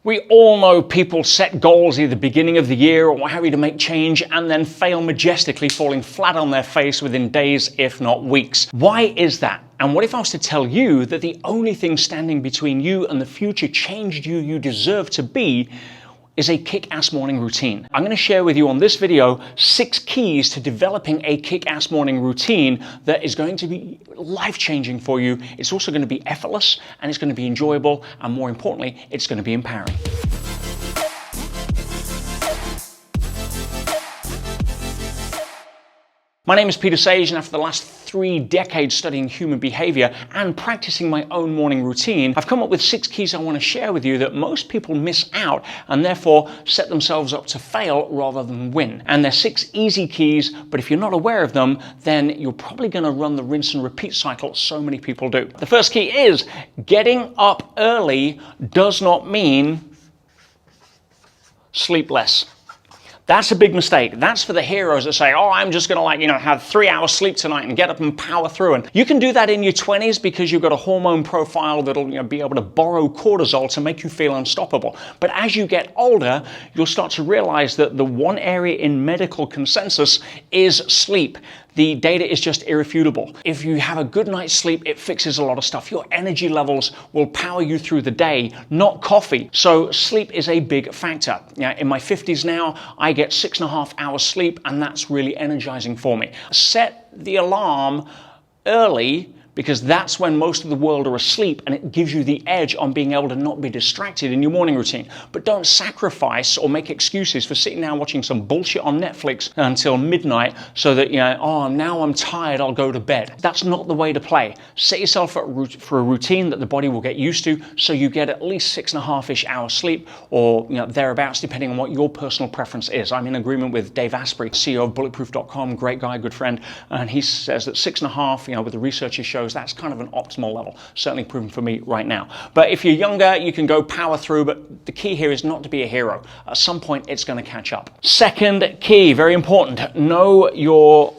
We all know people set goals either beginning of the year or what have you to make change and then fail majestically, falling flat on their face within days, if not weeks. Why is that? And what if I was to tell you that the only thing standing between you and the future changed you deserve to be is a kick-ass morning routine. I'm going to share with you on this video 6 keys to developing a kick-ass morning routine that is going to be life-changing for you. It's also going to be effortless, and it's going to be enjoyable, and more importantly, it's going to be empowering. My name is Peter Sage, and after the last 3 decades studying human behavior and practicing my own morning routine, I've come up with 6 keys I want to share with you that most people miss out and therefore set themselves up to fail rather than win. And they're 6 easy keys, but if you're not aware of them, then you're probably going to run the rinse and repeat cycle so many people do. The first key is getting up early does not mean sleep less. That's a big mistake. That's for the heroes that say, oh, I'm just going to have 3 hours sleep tonight and get up and power through. And you can do that in your 20s because you've got a hormone profile that'll be able to borrow cortisol to make you feel unstoppable. But as you get older, you'll start to realize that the one area in medical consensus is sleep. The data is just irrefutable. If you have a good night's sleep, it fixes a lot of stuff. Your energy levels will power you through the day, not coffee. So sleep is a big factor. In my 50s now, I get 6.5 hours sleep, and that's really energizing for me. Set the alarm early, because that's when most of the world are asleep, and it gives you the edge on being able to not be distracted in your morning routine. But don't sacrifice or make excuses for sitting down watching some bullshit on Netflix until midnight so that, oh, now I'm tired, I'll go to bed. That's not the way to play. Set yourself for a routine that the body will get used to, so you get at least 6.5-ish hours sleep, or thereabouts, depending on what your personal preference is. I'm in agreement with Dave Asprey, CEO of bulletproof.com, great guy, good friend, and he says that 6.5, with the research he shows, that's kind of an optimal level, certainly proven for me right now. But if you're younger, you can go power through, but the key here is not to be a hero. At some point, it's going to catch up. Second key, very important, know your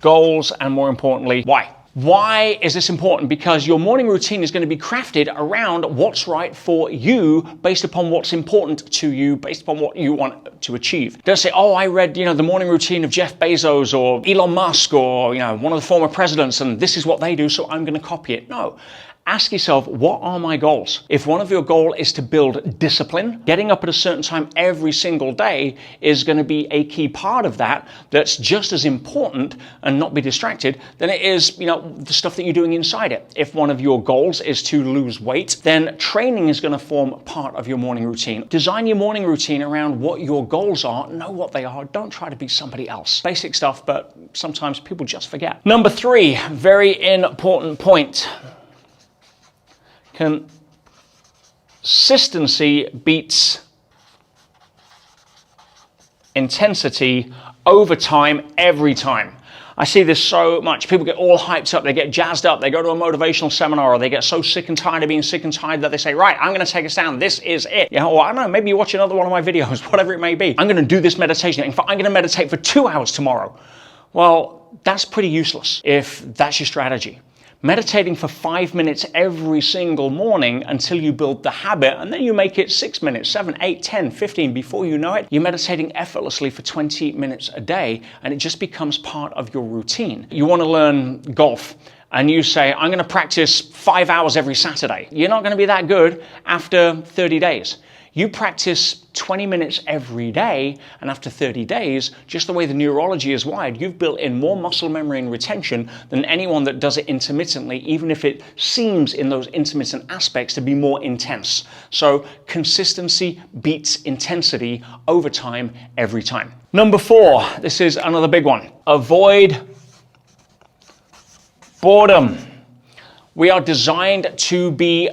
goals, and more importantly, why. Why is this important? Because your morning routine is going to be crafted around what's right for you, based upon what's important to you, based upon what you want to achieve. Don't say, oh, I read, the morning routine of Jeff Bezos or Elon Musk or, one of the former presidents, and this is what they do, so I'm going to copy it. No. Ask yourself, what are my goals? If one of your goals is to build discipline, getting up at a certain time every single day is going to be a key part of that, that's just as important and not be distracted than it is, the stuff that you're doing inside it. If one of your goals is to lose weight, then training is going to form part of your morning routine. Design your morning routine around what your goals are, know what they are, don't try to be somebody else. Basic stuff, but sometimes people just forget. Number 3, very important point. Consistency beats intensity over time, every time. I see this so much. People get all hyped up, they get jazzed up, they go to a motivational seminar, or they get so sick and tired of being sick and tired that they say, right, I'm going to take us down, this is it. Or I don't know, maybe you watch another one of my videos, whatever it may be. I'm going to do this meditation. In fact, I'm going to meditate for 2 hours tomorrow. Well, that's pretty useless if that's your strategy. Meditating for 5 minutes every single morning until you build the habit, and then you make it 6 minutes, 7, 8, 10, 15. Before you know it, you're meditating effortlessly for 20 minutes a day, and it just becomes part of your routine. You want to learn golf, and you say, I'm going to practice 5 hours every Saturday. You're not going to be that good after 30 days. You practice 20 minutes every day, and after 30 days, just the way the neurology is wired, you've built in more muscle memory and retention than anyone that does it intermittently, even if it seems in those intermittent aspects to be more intense. So consistency beats intensity over time, every time. Number 4, this is another big one. Avoid boredom. We are designed to be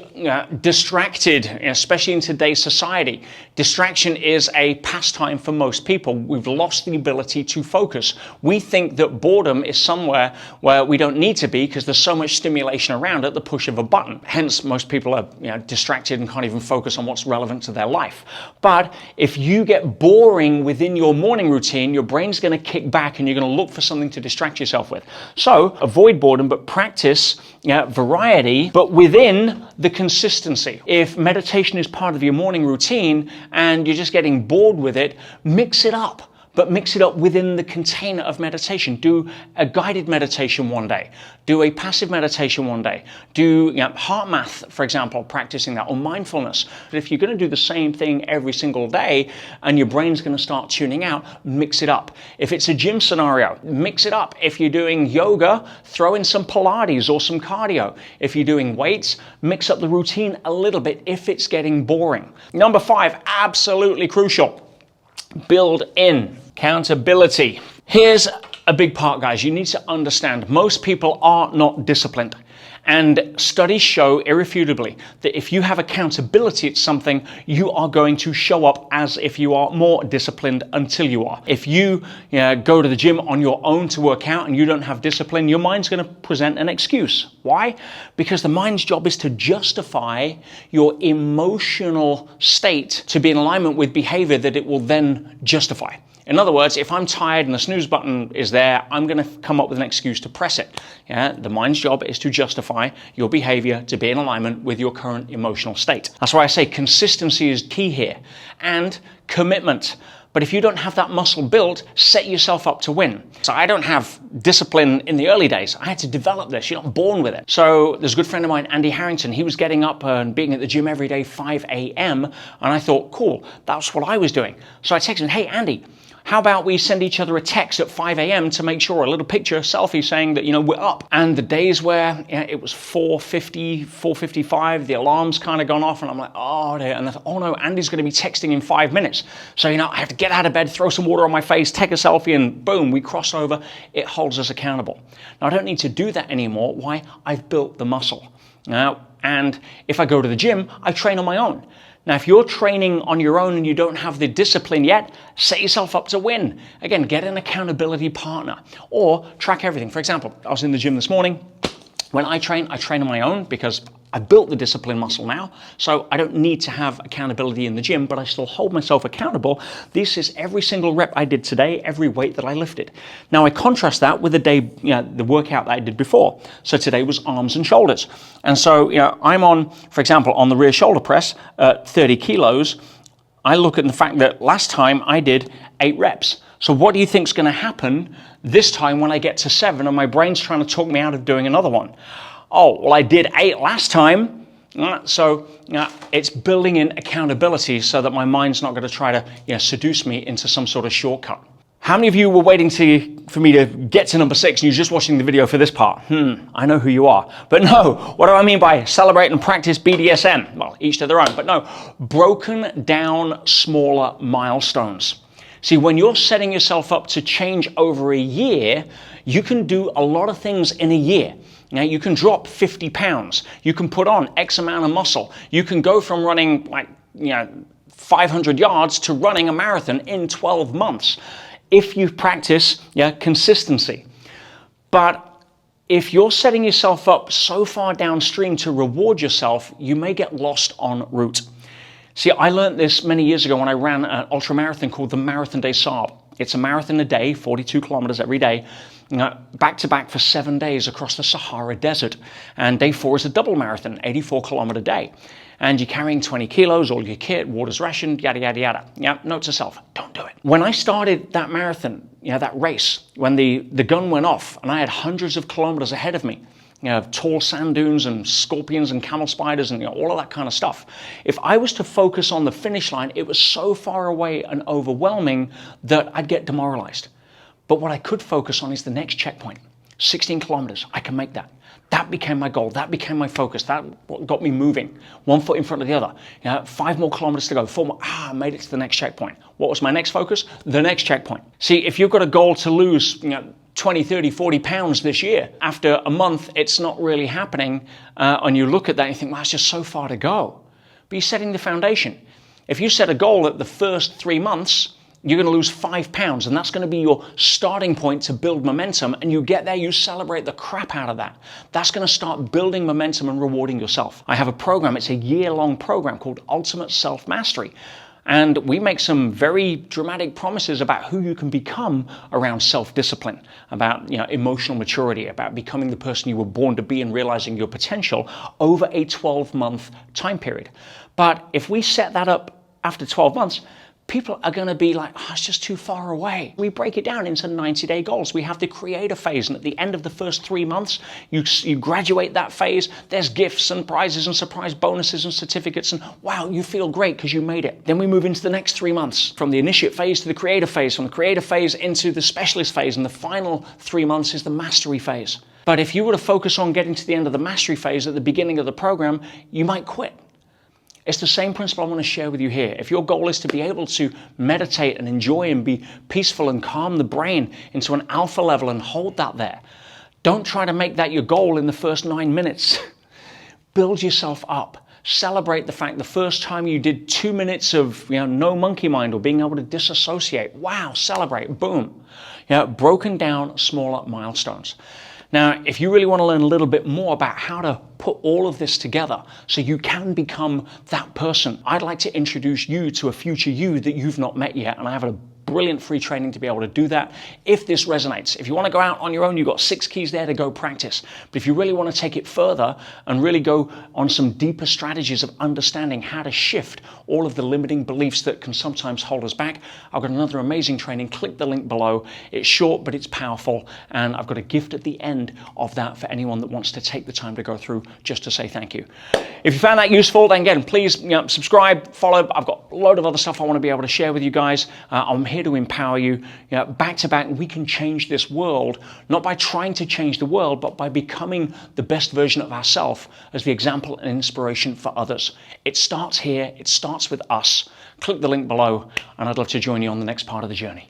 distracted, especially in today's society. Distraction is a pastime for most people. We've lost the ability to focus. We think that boredom is somewhere where we don't need to be because there's so much stimulation around at the push of a button. Hence, most people are distracted and can't even focus on what's relevant to their life. But if you get boring within your morning routine, your brain's going to kick back and you're going to look for something to distract yourself with. So avoid boredom, but practice variety variety, but within the consistency. If meditation is part of your morning routine and you're just getting bored with it, mix it up. But mix it up within the container of meditation. Do a guided meditation one day. Do a passive meditation one day. Do heart math, for example, practicing that, or mindfulness. But if you're going to do the same thing every single day and your brain's going to start tuning out, mix it up. If it's a gym scenario, mix it up. If you're doing yoga, throw in some Pilates or some cardio. If you're doing weights, mix up the routine a little bit if it's getting boring. Number 5, absolutely crucial. Build in accountability. Here's a big part, guys. You need to understand most people are not disciplined. And studies show irrefutably that if you have accountability at something, you are going to show up as if you are more disciplined until you are. If you go to the gym on your own to work out and you don't have discipline, your mind's going to present an excuse. Why? Because the mind's job is to justify your emotional state to be in alignment with behavior that it will then justify. In other words, if I'm tired and the snooze button is there, I'm going to come up with an excuse to press it. The mind's job is to justify your behavior to be in alignment with your current emotional state. That's why I say consistency is key here, and commitment. But if you don't have that muscle built, set yourself up to win. So I don't have discipline in the early days. I had to develop this. You're not born with it. So there's a good friend of mine, Andy Harrington. He was getting up and being at the gym every day, 5 a.m. And I thought, cool, that's what I was doing. So I texted him, hey, Andy, how about we send each other a text at 5 a.m. to make sure, a little picture, selfie saying that, we're up. And the days where it was 4:50, 4:55, the alarm's kind of gone off and I'm like, oh dear. And I thought, oh no, Andy's going to be texting in 5 minutes. So, I have to get out of bed, throw some water on my face, take a selfie, and boom, we cross over. It holds us accountable. Now, I don't need to do that anymore. Why? I've built the muscle. And if I go to the gym, I train on my own. Now, if you're training on your own and you don't have the discipline yet, set yourself up to win. Again, get an accountability partner or track everything. For example, I was in the gym this morning. When I train on my own because I built the discipline muscle now, so I don't need to have accountability in the gym, but I still hold myself accountable. This is every single rep I did today, every weight that I lifted. Now I contrast that with the day, the workout that I did before. So today was arms and shoulders. And so, I'm on, for example, on the rear shoulder press at 30 kilos. I look at the fact that last time I did 8 reps. So what do you think is going to happen this time when I get to 7 and my brain's trying to talk me out of doing another one? Oh, well, I did 8 last time. So it's building in accountability so that my mind's not going to try to seduce me into some sort of shortcut. How many of you were waiting for me to get to number 6 and you're just watching the video for this part? I know who you are. But no, what do I mean by celebrate and practice BDSM? Well, each to their own. But no, broken down smaller milestones. See, when you're setting yourself up to change over a year, you can do a lot of things in a year. Now, you can drop 50 pounds. You can put on X amount of muscle. You can go from running 500 yards to running a marathon in 12 months if you practice consistency. But if you're setting yourself up so far downstream to reward yourself, you may get lost en route. See, I learned this many years ago when I ran an ultra marathon called the Marathon des Sables. It's a marathon a day, 42 kilometers every day, back to back for 7 days across the Sahara Desert. And day 4 is a double marathon, 84 kilometer day. And you're carrying 20 kilos, all your kit, water's rationed, yada, yada, yada. Note to self, don't do it. When I started that marathon, that race, when the gun went off and I had hundreds of kilometers ahead of me, tall sand dunes and scorpions and camel spiders and all of that kind of stuff. If I was to focus on the finish line, it was so far away and overwhelming that I'd get demoralized. But what I could focus on is the next checkpoint. 16 kilometers, I can make that. That became my goal. That became my focus. That got me moving. 1 foot in front of the other. 5 more kilometers to go. 4 more. I made it to the next checkpoint. What was my next focus? The next checkpoint. See, if you've got a goal to lose, 20, 30, 40 pounds this year, after a month, it's not really happening. And you look at that and you think, well, that's just so far to go. But you're setting the foundation. If you set a goal at the first 3 months, you're going to lose 5 pounds, and that's going to be your starting point to build momentum. And you get there, you celebrate the crap out of that. That's going to start building momentum and rewarding yourself. I have a program, it's a year-long program called Ultimate Self-Mastery. And we make some very dramatic promises about who you can become around self-discipline, about emotional maturity, about becoming the person you were born to be and realizing your potential over a 12-month time period. But if we set that up after 12 months, people are going to be like, oh, it's just too far away. We break it down into 90-day goals. We have the creator phase, and at the end of the first 3 months, you graduate that phase. There's gifts and prizes and surprise bonuses and certificates, and wow, you feel great because you made it. Then we move into the next 3 months, from the initiate phase to the creator phase, from the creator phase into the specialist phase, and the final 3 months is the mastery phase. But if you were to focus on getting to the end of the mastery phase at the beginning of the program, you might quit. It's the same principle I want to share with you here. If your goal is to be able to meditate and enjoy and be peaceful and calm the brain into an alpha level and hold that there, don't try to make that your goal in the first 9 minutes. Build yourself up. Celebrate the fact the first time you did 2 minutes of no monkey mind or being able to disassociate. Wow, celebrate, boom. Broken down smaller milestones. Now, if you really want to learn a little bit more about how to put all of this together so you can become that person, I'd like to introduce you to a future you that you've not met yet. And I have a brilliant free training to be able to do that if this resonates. If you want to go out on your own, you've got 6 keys there to go practice. But if you really want to take it further and really go on some deeper strategies of understanding how to shift all of the limiting beliefs that can sometimes hold us back, I've got another amazing training. Click the link below. It's short, but it's powerful. And I've got a gift at the end of that for anyone that wants to take the time to go through just to say thank you. If you found that useful, then again, please subscribe, follow. I've got a load of other stuff I want to be able to share with you guys. I'm here to empower you. Back to back, we can change this world, not by trying to change the world, but by becoming the best version of ourselves as the example and inspiration for others. It starts here. It starts with us. Click the link below, and I'd love to join you on the next part of the journey.